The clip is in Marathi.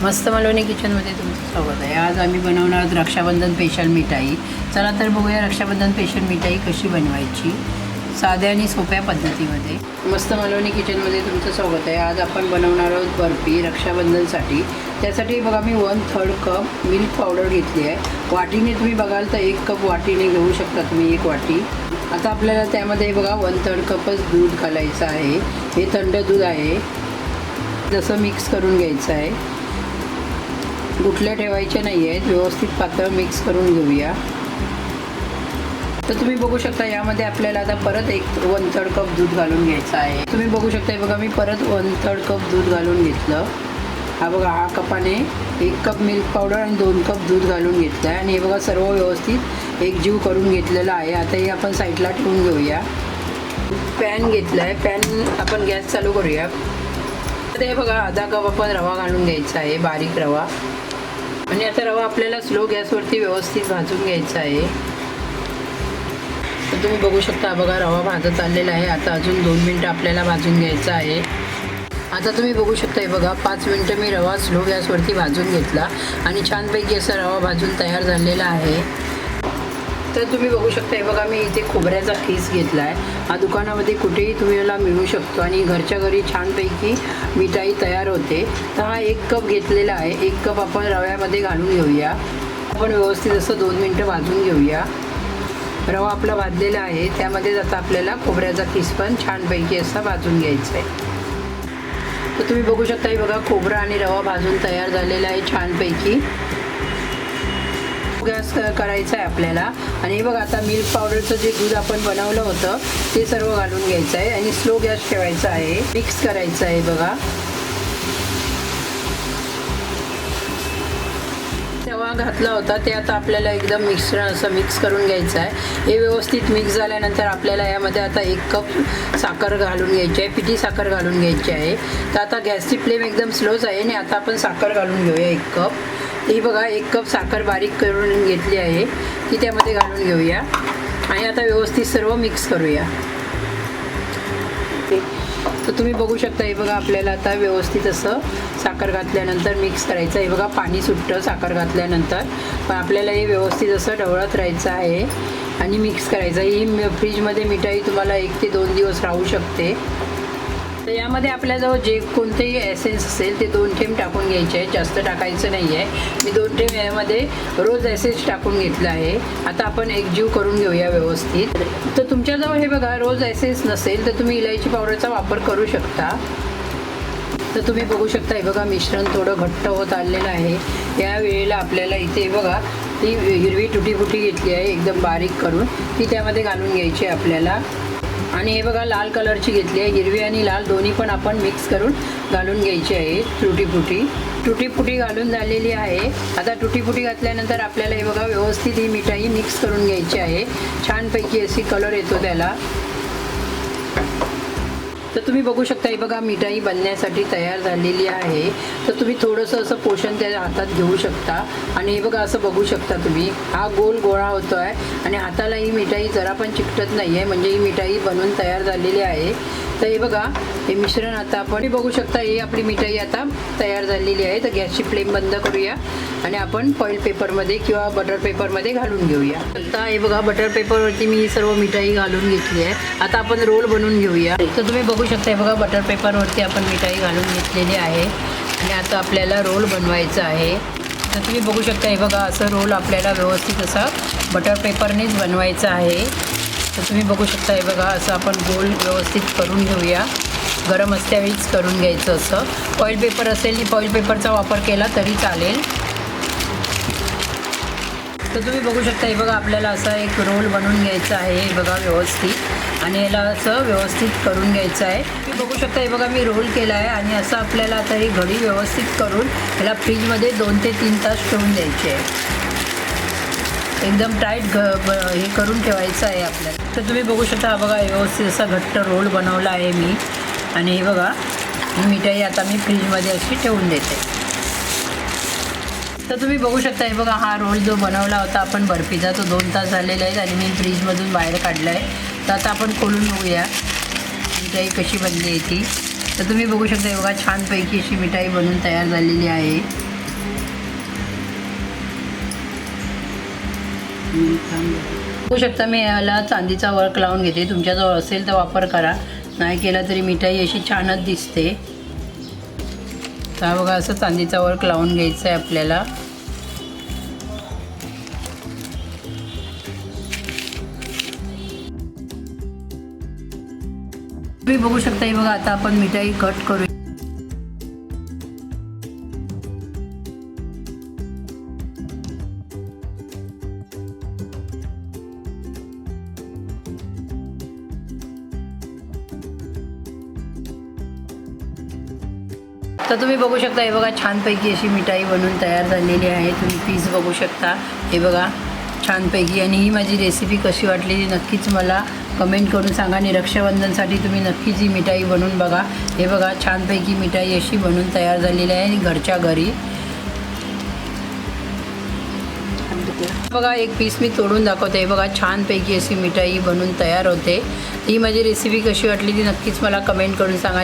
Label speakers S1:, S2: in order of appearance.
S1: मस्त मालवणी किचनमध्ये तुमचं स्वागत आहे। आज आम्ही बनवणार आहोत रक्षाबंधन स्पेशल मिठाई। चला तर बघूया रक्षाबंधन स्पेशल मिठाई कशी बनवायची साध्या आणि सोप्या पद्धतीमध्ये। मस्त मालवणी किचनमध्ये तुमचं स्वागत आहे। आज आपण बनवणार आहोत बर्फी रक्षाबंधनसाठी। त्यासाठी बघा मी 1/3 कप मिल्क पावडर घेतली आहे। वाटीने तुम्ही बघाल तर 1 कप वाटीने घेऊ शकता तुम्ही, 1 वाटी। आता आपल्याला त्यामध्ये बघा 1/3 कपच दूध घालायचं आहे। हे थंड दूध आहे, जसं मिक्स करून घ्यायचं आहे। गुठल्या ठेवायच्या नाही आहेत, व्यवस्थित पातळ मिक्स करून घेऊया। तर तुम्ही बघू शकता यामध्ये आपल्याला आता परत 1/3 कप दूध घालून घ्यायचं आहे। तुम्ही बघू शकता बघा मी परत 1/3 कप दूध घालून घेतलं। हा बघा हा कपाने 1 कप मिल्क पावडर आणि 2 कप दूध घालून घेतलं आहे आणि हे बघा सर्व व्यवस्थित एकजीव करून घेतलेलं आहे। आता हे आपण साईडला ठेवून घेऊया। पॅन घेतला आहे, पॅन आपण गॅस चालू करूया। तर हे बघा अर्धा कप आपण रवा घालून घ्यायचा आहे, बारीक रवा। आणि आता रवा आपल्याला स्लो गॅसवरती व्यवस्थित भाजून घ्यायचा आहे। तर तुम्ही बघू शकता बघा रवा भाजत आलेला आहे। आता अजून 2 मिनटं आपल्याला भाजून घ्यायचं आहे। आता तुम्ही बघू शकता बघा 5 मिनटं मी रवा स्लो गॅसवरती भाजून घेतला आणि छानपैकी असा रवा भाजून तयार झालेला आहे। तर तुम्ही बघू शकता बघा मी इथे खोबऱ्याचा खीस घेतला आहे। हा दुकानामध्ये कुठेही तुम्हाला मिळू शकतो आणि घरच्या घरी छानपैकी मिठाई तयार होते। तर हा 1 कप घेतलेला आहे। 1 कप आपण रव्यामध्ये घालून घेऊया। आपण व्यवस्थित असं 2 मिनटं भाजून घेऊया। रवा आपला भाजलेला आहे, त्यामध्ये आता आपल्याला खोबऱ्याचा खीस पण छानपैकी असा भाजून घ्यायचा आहे। तर तुम्ही बघू शकता बघा खोबरा आणि रवा भाजून तयार झालेला आहे छानपैकी। गॅस करायचा आहे आपल्याला आणि हे बघा आता मिल्क पावडरचं जे दूध आपण बनवलं होतं ते सर्व घालून घ्यायचं आहे आणि स्लो गॅस ठेवायचा आहे। मिक्स करायचं आहे बघा। रवा घातला होता ते आता आपल्याला एकदम मिश्रण असं मिक्स करून घ्यायचं आहे। हे व्यवस्थित मिक्स झाल्यानंतर आपल्याला यामध्ये आता 1 कप साखर घालून घ्यायची आहे, पिठी साखर घालून घ्यायची आहे। तर आता गॅसची फ्लेम एकदम स्लोच आहे आणि आता आपण साखर घालून घेऊया 1 कप। ही बघा 1 कप साखर बारीक करून घेतली आहे, ती त्यामध्ये घालून घेऊया आणि आता व्यवस्थित सर्व मिक्स करूया। तर तुम्ही बघू शकता हे बघा आपल्याला आता व्यवस्थित असं साखर घातल्यानंतर मिक्स करायचं आहे। बघा पाणी सुटतं साखर घातल्यानंतर, पण आपल्याला हे व्यवस्थित असं ढवळत राहायचं आहे आणि मिक्स करायचं। ही फ्रीजमध्ये मिठाई तुम्हाला 1 ते 2 दिवस राहू शकते। तर यामध्ये आपल्याजवळ जे कोणतेही एसेन्स असेल ते 2 थेंब टाकून घ्यायचे आहे, जास्त टाकायचं नाही आहे। मी 2 थेंब यामध्ये रोज एसेन्स टाकून घेतलं आहे। आता आपण एकजीव करून घेऊया व्यवस्थित। तर तुमच्याजवळ हे बघा रोज एसेन्स नसेल तर तुम्ही इलायची पावडरचा वापर करू शकता। तर तुम्ही बघू शकता हे बघा मिश्रण थोडं घट्ट होत आलेलं आहे। या वेळेला आपल्याला इथे बघा ती हिरवी तुटी फुटी घेतली आहे एकदम बारीक करून, ती त्यामध्ये घालून घ्यायची आहे आपल्याला। आणि हे बघा लाल कलरची घेतली आहे, हिरवी आणि लाल दोन्ही पण आपण मिक्स करून घालून घ्यायची आहे। तुटी फुटी घालून झालेली आहे। आता तुटी फुटी घातल्यानंतर आपल्याला हे बघा व्यवस्थित ही मिठाई मिक्स करून घ्यायची आहे। छानपैकी अशी कलर येतो त्याला। तर तुम्ही बघू शकता हे बघा मिठाई बनण्यासाठी तयार झालेली आहे। तर तुम्ही थोडंसं असं पोषण त्या हातात घेऊ शकता आणि हे बघा असं बघू शकता तुम्ही हा गोल गोळा होतो आहे आणि हाताला ही मिठाई जरा पण चिकटत नाही आहे, म्हणजे ही मिठाई बनवून तयार झालेली आहे। तर हे बघा हे मिश्रण आता आपण बघू शकता ही आपली मिठाई आता तयार झालेली आहे। तर गॅसची फ्लेम बंद करूया आणि आपण फॉईल पेपरमध्ये किंवा बटर पेपरमध्ये घालून घेऊया। आता हे बघा बटर पेपरवरती मी ही सर्व मिठाई घालून घेतली आहे। आता आपण रोल बनवून घेऊया। तर तुम्ही बघू शकता बघा बटर पेपरवरती आपण मिठाई घालून घेतलेली आहे आणि आता आपल्याला रोल बनवायचा आहे। तर तुम्ही बघू शकता हे बघा असं रोल आपल्याला व्यवस्थित असा बटर पेपरनेच बनवायचं आहे। तर तुम्ही बघू शकता हे बघा असं आपण गोल व्यवस्थित करून घेऊया। गरम असल्यावेळीच करून घ्यायचं असं। फॉईल पेपर असेल की फॉईल पेपरचा वापर केला तरी चालेल। तर तुम्ही बघू शकता हे बघा आपल्याला असा एक रोल बनवून घ्यायचा आहे हे बघा व्यवस्थित, आणि याला असं व्यवस्थित करून घ्यायचं आहे। तुम्ही बघू शकता हे बघा मी रोल केला आहे आणि असं आपल्याला आता ही घडी व्यवस्थित करून याला फ्रीजमध्ये 2 ते 3 तास ठेवून द्यायची आहे। एकदम टाईट हे करून ठेवायचं आहे आपल्याला। तर तुम्ही बघू शकता बघा व्यवस्थित असा घट्ट रोल बनवला आहे मी आणि हे बघा ही मिठाई आता मी फ्रीजमध्ये अशी ठेवून देते। तर तुम्ही बघू शकता हे बघा हा रोल जो बनवला होता आपण बर्फीचा तो 2 तास झालेला आहे आणि मी फ्रीजमधून बाहेर काढला आहे। तर आता आपण खोलून बघूया मिठाई कशी बनली आहे ती। तर तुम्ही बघू शकता बघा छानपैकी अशी मिठाई बनवून तयार झालेली आहे। बघू शकता मी याला चांदीचा वर्क लावून घेते. तुमच्याजवळ असेल तर वापर करा, नाही केला तरी मिठाई अशी छानच दिसते. तर बघा असं चांदीचा वर्क लावून घ्यायचं आहे आपल्याला. तुम्ही बघू शकता हे बघा. आता आपण मिठाई कट करू. तर तुम्ही बघू शकता हे बघा छानपैकी अशी मिठाई बनवून तयार झालेली आहे. तुम्ही पीस बघू शकता हे बघा छानपैकी. आणि ही माझी रेसिपी कशी वाटली ती नक्कीच मला कमेंट करून सांगा. आणि रक्षाबंधनसाठी तुम्ही नक्कीच ही मिठाई बनवून बघा. हे बघा छानपैकी मिठाई अशी बनवून तयार झालेली आहे घरच्या घरी. बघा एक पीस मी तोडून दाखवते. हे बघा छानपैकी अशी मिठाई बनवून तयार होते. ही माझी रेसिपी कशी वाटली ती नक्कीच मला कमेंट करून सांगा.